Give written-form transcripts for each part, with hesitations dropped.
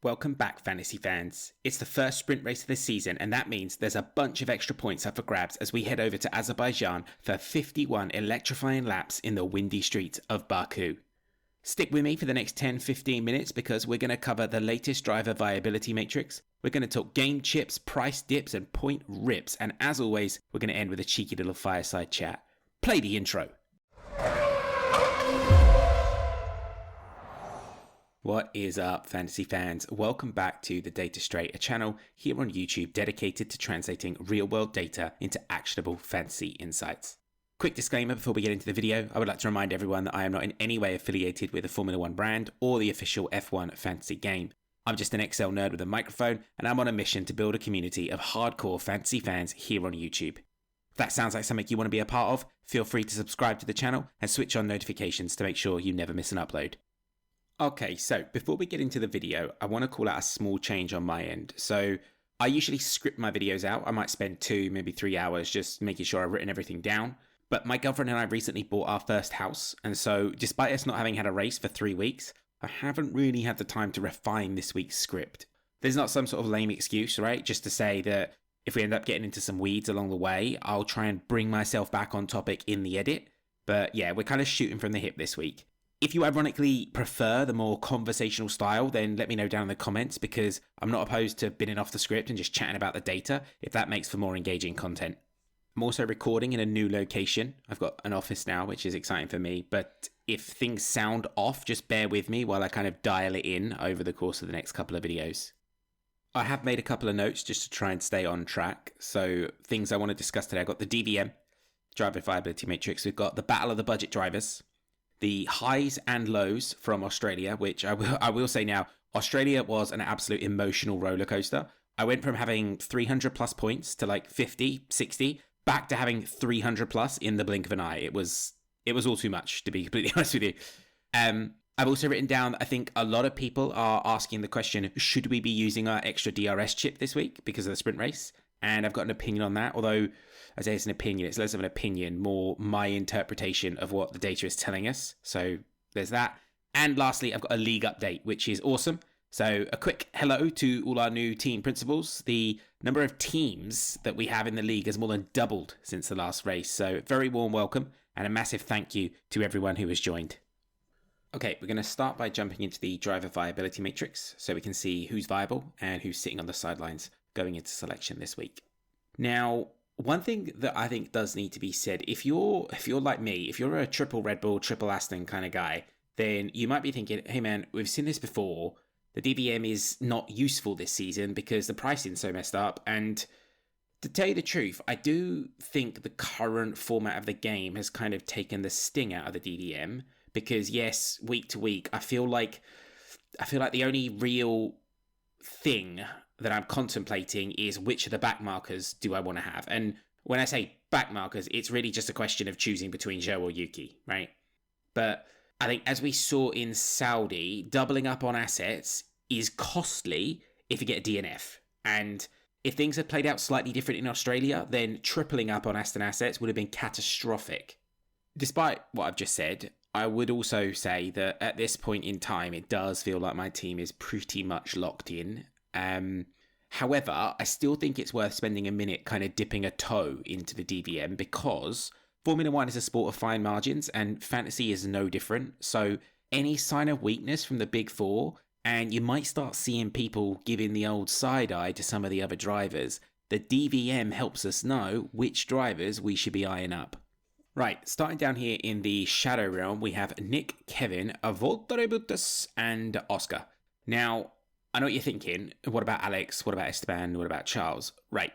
Welcome back, fantasy fans. It's the first sprint race of the season, and that means there's a bunch of extra points up for grabs as we head over to Azerbaijan for 51 electrifying laps in the windy streets of Baku. Stick with me for the next 10-15 minutes because we're going to cover the latest driver viability matrix, we're going to talk game chips, price dips, and point rips, and as always, we're going to end with a cheeky little fireside chat. Play the intro. What is up, fantasy fans? Welcome back to The Data Straight, a channel here on YouTube dedicated to translating real-world data into actionable fantasy insights. Quick disclaimer before we get into the video, I would like to remind everyone that I am not in any way affiliated with the Formula 1 brand or the official F1 fantasy game. I'm just an Excel nerd with a microphone, and I'm on a mission to build a community of hardcore fantasy fans here on YouTube. If that sounds like something you want to be a part of, feel free to subscribe to the channel and switch on notifications to make sure you never miss an upload. Okay, so before we get into the video, I want to call out a small change on my end. So I usually script my videos out. I might spend 2, maybe 3 hours just making sure I've written everything down. But my girlfriend and I recently bought our first house. And so despite us not having had a race for 3 weeks, I haven't really had the time to refine this week's script. There's not some sort of lame excuse, right? Just to say that if we end up getting into some weeds along the way, I'll try and bring myself back on topic in the edit. But yeah, we're kind of shooting from the hip this week. If you ironically prefer the more conversational style, then let me know down in the comments because I'm not opposed to binning off the script and just chatting about the data if that makes for more engaging content. I'm also recording in a new location. I've got an office now, which is exciting for me, but if things sound off, just bear with me while I kind of dial it in over the course of the next couple of videos. I have made a couple of notes just to try and stay on track. So things I want to discuss today, I've got the DVM, Driver Viability Matrix. We've got the Battle of the Budget Drivers, the highs and lows from Australia, which I will say now, Australia was an absolute emotional roller coaster. I went from having 300 plus points to like 50, 60, back to having 300 plus in the blink of an eye. It was all too much, to be completely honest with you. I've also written down, I think a lot of people are asking the question, should we be using our extra DRS chip this week because of the sprint race? And I've got an opinion on that, although I say it's an opinion, it's less of an opinion, more my interpretation of what the data is telling us. So there's that. And lastly, I've got a league update, which is awesome. So a quick hello to all our new team principals. The number of teams that we have in the league has more than doubled since the last race. So very warm welcome and a massive thank you to everyone who has joined. Okay, we're going to start by jumping into the driver viability matrix so we can see who's viable and who's sitting on the sidelines going into selection this week. Now, one thing that I think does need to be said, if you're like me, if you're a triple Red Bull, triple Aston kind of guy, then you might be thinking, hey man, we've seen this before. The DVM is not useful this season because the pricing's so messed up. And to tell you the truth, I do think the current format of the game has kind of taken the sting out of the DVM because yes, week to week, I feel like the only real thing that I'm contemplating is which of the back markers do I want to have. And when I say back markers, it's really just a question of choosing between Zhou or Yuki, right? But I think as we saw in Saudi, doubling up on assets is costly if you get a DNF. And if things had played out slightly different in Australia, then tripling up on Aston assets would have been catastrophic. Despite what I've just said, I would also say that at this point in time, it does feel like my team is pretty much locked in. However, I still think it's worth spending a minute kind of dipping a toe into the DVM because Formula 1 is a sport of fine margins and fantasy is no different. So any sign of weakness from the big four, and you might start seeing people giving the old side eye to some of the other drivers. The DVM helps us know which drivers we should be eyeing up. Right, starting down here in the Shadow Realm, we have Nick, Kevin, Valtteri Bottas, and Oscar. Now, I know what you're thinking. What about Alex? What about Esteban? What about Charles? Right.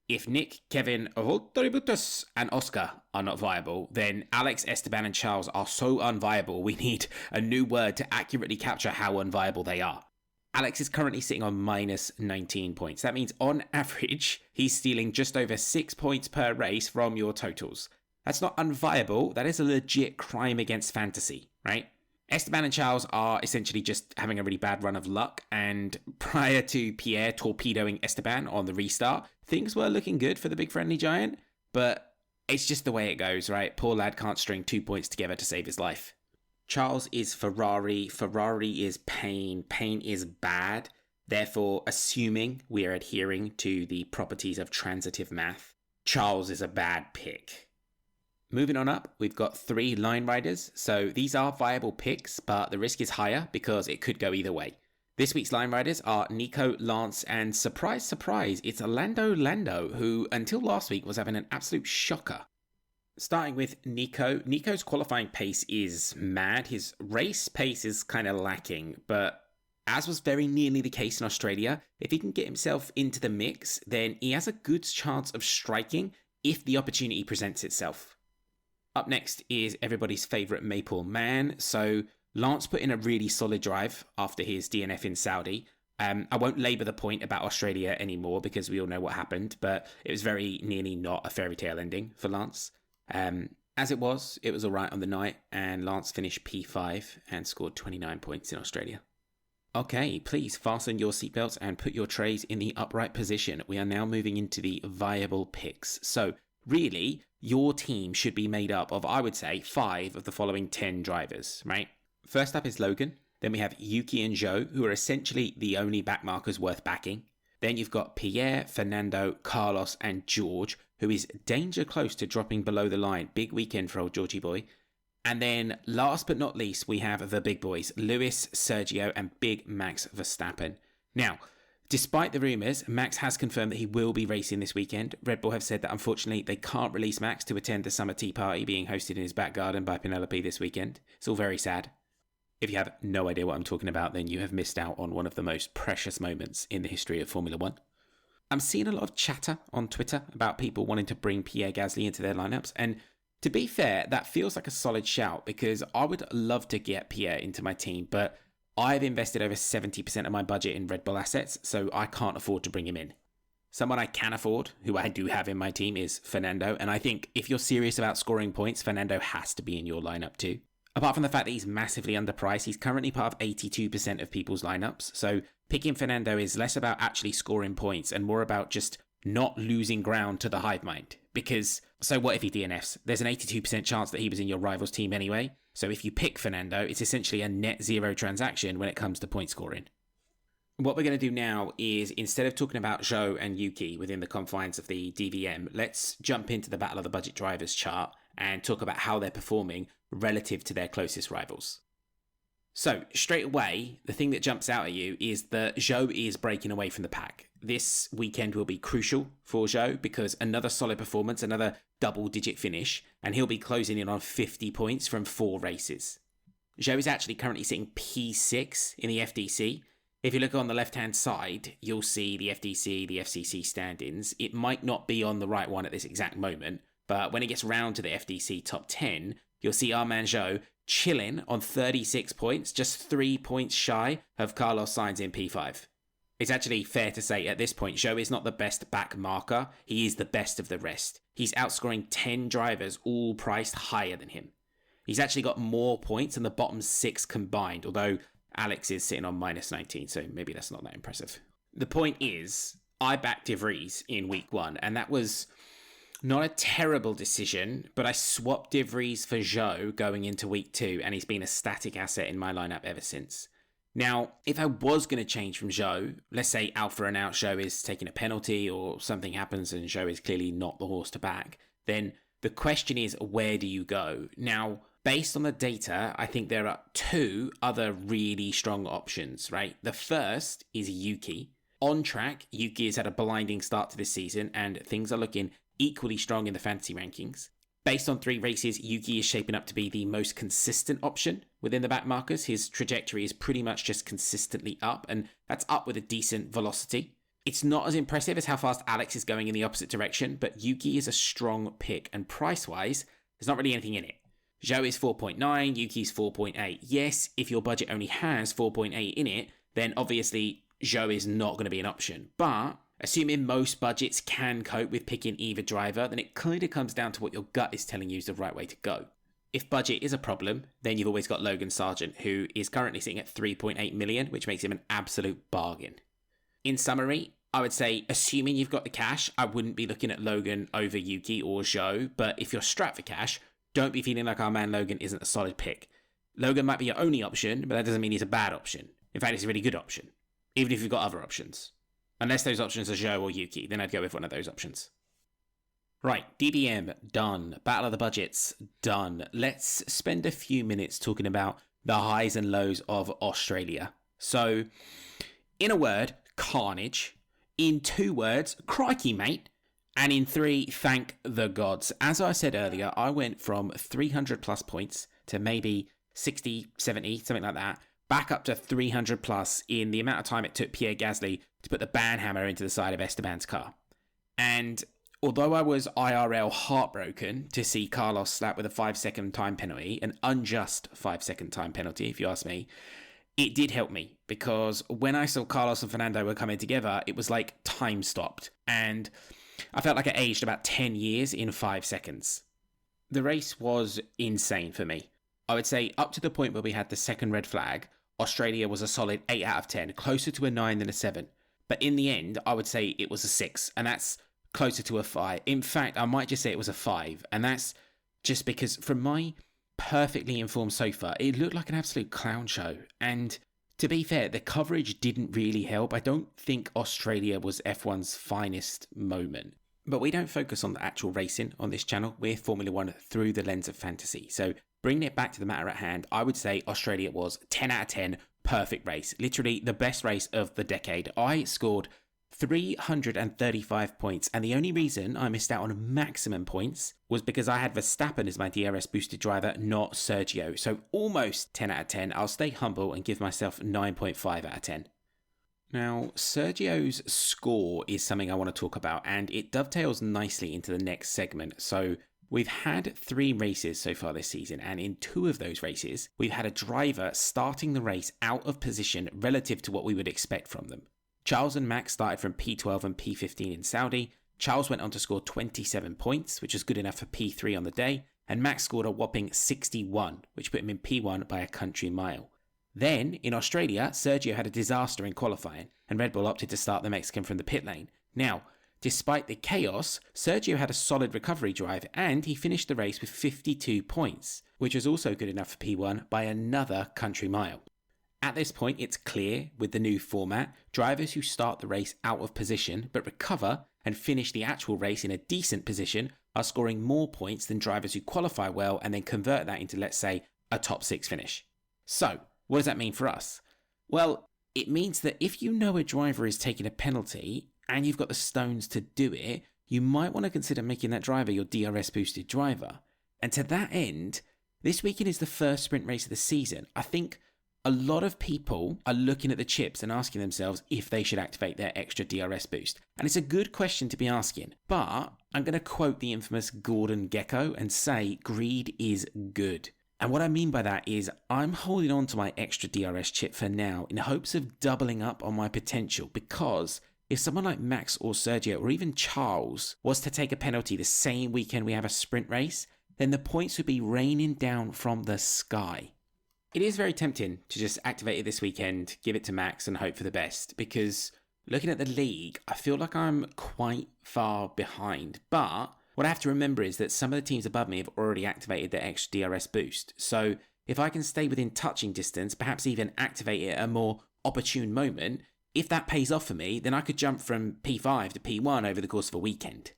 If Nick, Kevin, Valtteri Bottas, and Oscar are not viable, then Alex, Esteban, and Charles are so unviable, we need a new word to accurately capture how unviable they are. Alex is currently sitting on minus 19 points. That means on average, he's stealing just over 6 points per race from your totals. That's not unviable. That is a legit crime against fantasy, right? Esteban and Charles are essentially just having a really bad run of luck, and prior to Pierre torpedoing Esteban on the restart, things were looking good for the big friendly giant, but it's just the way it goes, right? Poor lad can't string 2 points together to save his life. Charles is Ferrari. Ferrari is pain. Pain is bad. Therefore, assuming we are adhering to the properties of transitive math, Charles is a bad pick. Moving on up, we've got 3 line riders. So these are viable picks, but the risk is higher because it could go either way. This week's line riders are Nico, Lance, and surprise, surprise, it's Lando, who until last week was having an absolute shocker. Starting with Nico. Nico's qualifying pace is mad. His race pace is kind of lacking, but as was very nearly the case in Australia, if he can get himself into the mix, then he has a good chance of striking if the opportunity presents itself. Up next is everybody's favourite Maple Man. So Lance put in a really solid drive after his DNF in Saudi. I won't labour the point about Australia anymore because we all know what happened, but it was very nearly not a fairy tale ending for Lance. As it was all right on the night, and Lance finished P5 and scored 29 points in Australia. Okay, please fasten your seatbelts and put your trays in the upright position. We are now moving into the viable picks. So really, your team should be made up of, I would say, 5 of the following 10 drivers, right? First up is Logan. Then we have Yuki and Zhou, who are essentially the only backmarkers worth backing. Then you've got Pierre, Fernando, Carlos, and George, who is danger close to dropping below the line. Big weekend for old Georgie boy. And then last but not least, we have the big boys, Lewis, Sergio, and Big Max Verstappen. Now, despite the rumours, Max has confirmed that he will be racing this weekend. Red Bull have said that unfortunately they can't release Max to attend the summer tea party being hosted in his back garden by Penelope this weekend. It's all very sad. If you have no idea what I'm talking about, then you have missed out on one of the most precious moments in the history of Formula One. I'm seeing a lot of chatter on Twitter about people wanting to bring Pierre Gasly into their lineups, and to be fair, that feels like a solid shout because I would love to get Pierre into my team, but I've invested over 70% of my budget in Red Bull assets, so I can't afford to bring him in. Someone I can afford, who I do have in my team, is Fernando, and I think if you're serious about scoring points, Fernando has to be in your lineup too. Apart from the fact that he's massively underpriced, he's currently part of 82% of people's lineups, so picking Fernando is less about actually scoring points and more about just not losing ground to the hive mind. Because, so what if he DNFs? There's an 82% chance that he was in your rival's team anyway, so if you pick Fernando, it's essentially a net zero transaction when it comes to point scoring. What we're going to do now is, instead of talking about Zhou and Yuki within the confines of the DVM, let's jump into the Battle of the Budget Drivers chart and talk about how they're performing relative to their closest rivals. So, straight away, the thing that jumps out at you is that Zhou is breaking away from the pack. This weekend will be crucial for Zhou because another solid performance, another double-digit finish, and he'll be closing in on 50 points from 4 races. Zhou is actually currently sitting P6 in the FDC. If you look on the left-hand side, you'll see the FDC, the FCC stand-ins. It might not be on the right one at this exact moment, but when it gets round to the FDC top 10, you'll see our man Zhou chilling on 36 points, just 3 points shy of Carlos Sainz in P5. It's actually fair to say at this point, Zhou is not the best back marker, he is the best of the rest. He's outscoring 10 drivers, all priced higher than him. He's actually got more points than the bottom 6 combined, although Alex is sitting on minus 19, so maybe that's not that impressive. The point is, I backed De Vries in week 1, and that was not a terrible decision, but I swapped De Vries for Zhou going into week 2, and he's been a static asset in my lineup ever since. Now, if I was going to change from Zhou, let's say Alpha and Out Zhou is taking a penalty or something happens and Zhou is clearly not the horse to back, then the question is, where do you go? Now, based on the data, I think there are 2 other really strong options, right? The first is Yuki. On track, Yuki has had a blinding start to this season and things are looking equally strong in the fantasy rankings. Based on 3 races, Yuki is shaping up to be the most consistent option within the back markers. His trajectory is pretty much just consistently up, and that's up with a decent velocity. It's not as impressive as how fast Alex is going in the opposite direction, but Yuki is a strong pick, and price-wise, there's not really anything in it. Zhou is 4.9, Yuki's 4.8. Yes, if your budget only has 4.8 in it, then obviously Zhou is not going to be an option, but assuming most budgets can cope with picking either driver, then it kind of comes down to what your gut is telling you is the right way to go. If budget is a problem, then you've always got Logan Sargent, who is currently sitting at 3.8 million, which makes him an absolute bargain. In summary, I would say, assuming you've got the cash, I wouldn't be looking at Logan over Yuki or Zhou, but if you're strapped for cash, don't be feeling like our man Logan isn't a solid pick. Logan might be your only option, but that doesn't mean he's a bad option. In fact, it's a really good option. even if you've got other options. Unless those options are Zhou or Yuki, then I'd go with one of those options. Right, DBM, done. Battle of the Budgets, done. Let's spend a few minutes talking about the highs and lows of Australia. So, in a word, carnage. In 2 words, crikey, mate. And in 3, thank the gods. As I said earlier, I went from 300 plus points to maybe 60, 70, something like that, back up to 300 plus in the amount of time it took Pierre Gasly to put the banhammer into the side of Esteban's car. And although I was IRL heartbroken to see Carlos slap with a 5-second time penalty, an unjust 5-second time penalty, if you ask me, it did help me, because when I saw Carlos and Fernando were coming together, it was like time stopped. And I felt like I aged about 10 years in 5 seconds. The race was insane for me. I would say up to the point where we had the second red flag, Australia was a solid 8 out of 10, closer to a 9 than a 7. But in the end, I would say it was a 6, and that's closer to a 5. In fact, I might just say it was a 5, and that's just because from my perfectly informed sofa, it looked like an absolute clown show. And to be fair, the coverage didn't really help. I don't think Australia was F1's finest moment. But we don't focus on the actual racing on this channel. We're Formula One through the lens of fantasy. So bringing it back to the matter at hand, I would say Australia was 10 out of 10, perfect race. Literally the best race of the decade. I scored 335 points, and the only reason I missed out on maximum points was because I had Verstappen as my DRS boosted driver, not Sergio. So almost 10 out of 10. I'll stay humble and give myself 9.5 out of 10. Now, Sergio's score is something I want to talk about, and it dovetails nicely into the next segment. So we've had 3 races so far this season, and in 2 of those races, we've had a driver starting the race out of position relative to what we would expect from them. Charles and Max started from P12 and P15 in Saudi. Charles went on to score 27 points, which was good enough for P3 on the day, and Max scored a whopping 61, which put him in P1 by a country mile. Then, in Australia, Sergio had a disaster in qualifying, and Red Bull opted to start the Mexican from the pit lane. Now, despite the chaos, Sergio had a solid recovery drive, and he finished the race with 52 points, which was also good enough for P1 by another country mile. At this point, it's clear with the new format, drivers who start the race out of position but recover and finish the actual race in a decent position are scoring more points than drivers who qualify well and then convert that into, let's say, a top 6 finish. So, what does that mean for us? Well, it means that if you know a driver is taking a penalty and you've got the stones to do it, you might want to consider making that driver your DRS boosted driver. And to that end, this weekend is the first sprint race of the season. I think a lot of people are looking at the chips and asking themselves if they should activate their extra DRS boost. And it's a good question to be asking, but I'm going to quote the infamous Gordon Gekko and say greed is good. And what I mean by that is I'm holding on to my extra DRS chip for now in hopes of doubling up on my potential, because if someone like Max or Sergio or even Charles was to take a penalty the same weekend we have a sprint race, then the points would be raining down from the sky. It is very tempting to just activate it this weekend, give it to Max and hope for the best, because looking at the league, I feel like I'm quite far behind. But what I have to remember is that some of the teams above me have already activated their extra DRS boost. So if I can stay within touching distance, perhaps even activate it at a more opportune moment, if that pays off for me, then I could jump from P5 to P1 over the course of a weekend.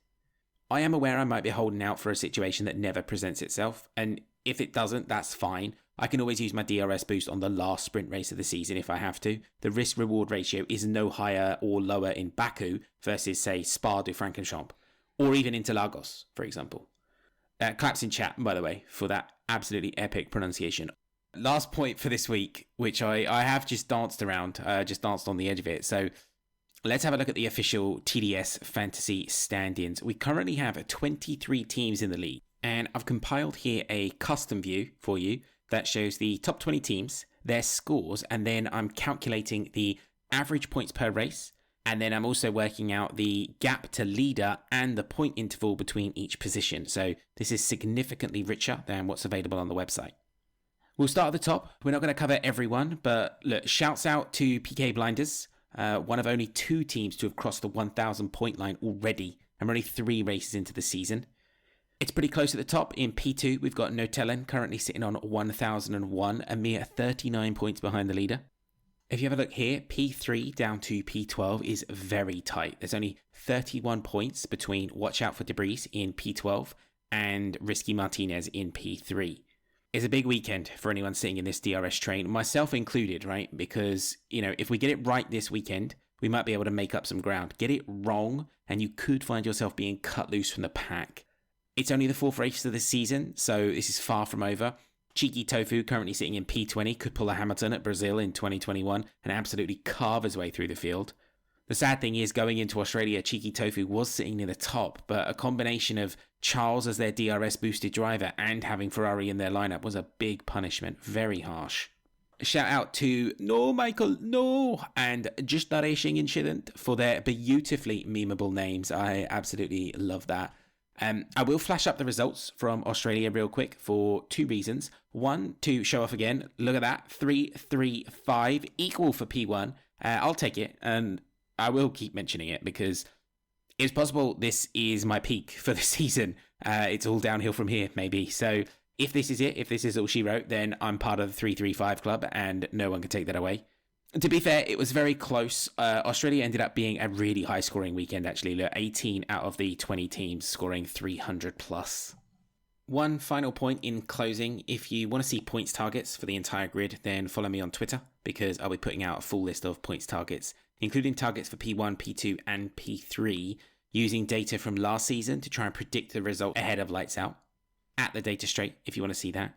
I am aware I might be holding out for a situation that never presents itself, and if it doesn't, that's fine. I can always use my DRS boost on the last sprint race of the season if I have to. The risk-reward ratio is no higher or lower in Baku versus, say, Spa-de-Francorchamps, or even Interlagos, for example. Claps in chat, by the way, for that absolutely epic pronunciation. Last point for this week, which I have just danced around, just danced on the edge of it. So let's have a look at the official TDS fantasy stand-ins. We currently have 23 teams in the league, and I've compiled here a custom view for you that shows the top 20 teams, their scores, and then I'm calculating the average points per race, and then I'm also working out the gap to leader and the point interval between each position. So this is significantly richer than what's available on the website. We'll start at the top. We're not going to cover everyone, but look, shouts out to PK Blinders, one of only 2 teams to have crossed the 1,000 point line already, and we're only 3 races into the season. It's pretty close at the top. In P2, we've got Notellen currently sitting on 1,001, a mere 39 points behind the leader. If you have a look here, P3 down to P12 is very tight. There's only 31 points between Watch Out for Debris in P12 and Risky Martinez in P3. It's a big weekend for anyone sitting in this DRS train, myself included, right? Because, if we get it right this weekend, we might be able to make up some ground. Get it wrong, and you could find yourself being cut loose from the pack. It's only the 4th race of the season, so this is far from over. Cheeky Tofu, currently sitting in P20, could pull a Hamilton at Brazil in 2021 and absolutely carve his way through the field. The sad thing is, going into Australia, Cheeky Tofu was sitting near the top, but a combination of Charles as their DRS-boosted driver and having Ferrari in their lineup was a big punishment. Very harsh. Shout out to No Michael, No, and Just a Racing Incident for their beautifully memeable names. I absolutely love that. I will flash up the results from Australia real quick for 2 reasons. One, to show off again. Look at that. 3-3-5, equal for P1. I'll take it, and I will keep mentioning it because it's possible this is my peak for the season. It's all downhill from here, maybe. So if this is it, if this is all she wrote, then I'm part of the 3-3-5 club, and no one can take that away. To be fair, it was very close. Australia ended up being a really high-scoring weekend, actually. Look, 18 out of the 20 teams scoring 300 plus. One final point in closing. If you want to see points targets for the entire grid, then follow me on Twitter, because I'll be putting out a full list of points targets, including targets for P1, P2, and P3, using data from last season to try and predict the result ahead of Lights Out. At the Data Straight, if you want to see that.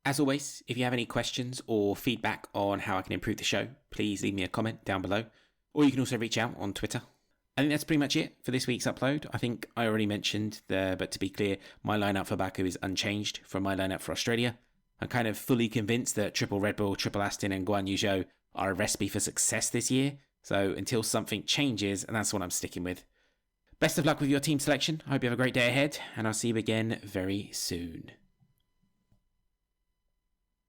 As always, if you have any questions or feedback on how I can improve the show, please leave me a comment down below, or you can also reach out on Twitter. I think that's pretty much it for this week's upload. I think I already mentioned there, but to be clear, my lineup for BAKU is unchanged from my lineup for Australia. I'm kind of fully convinced that triple Red Bull, triple Aston, and Guan Yu Zhou are a recipe for success this year, so until something changes, that's what I'm sticking with. Best of luck with your team selection. I hope you have a great day ahead, and I'll see you again very soon.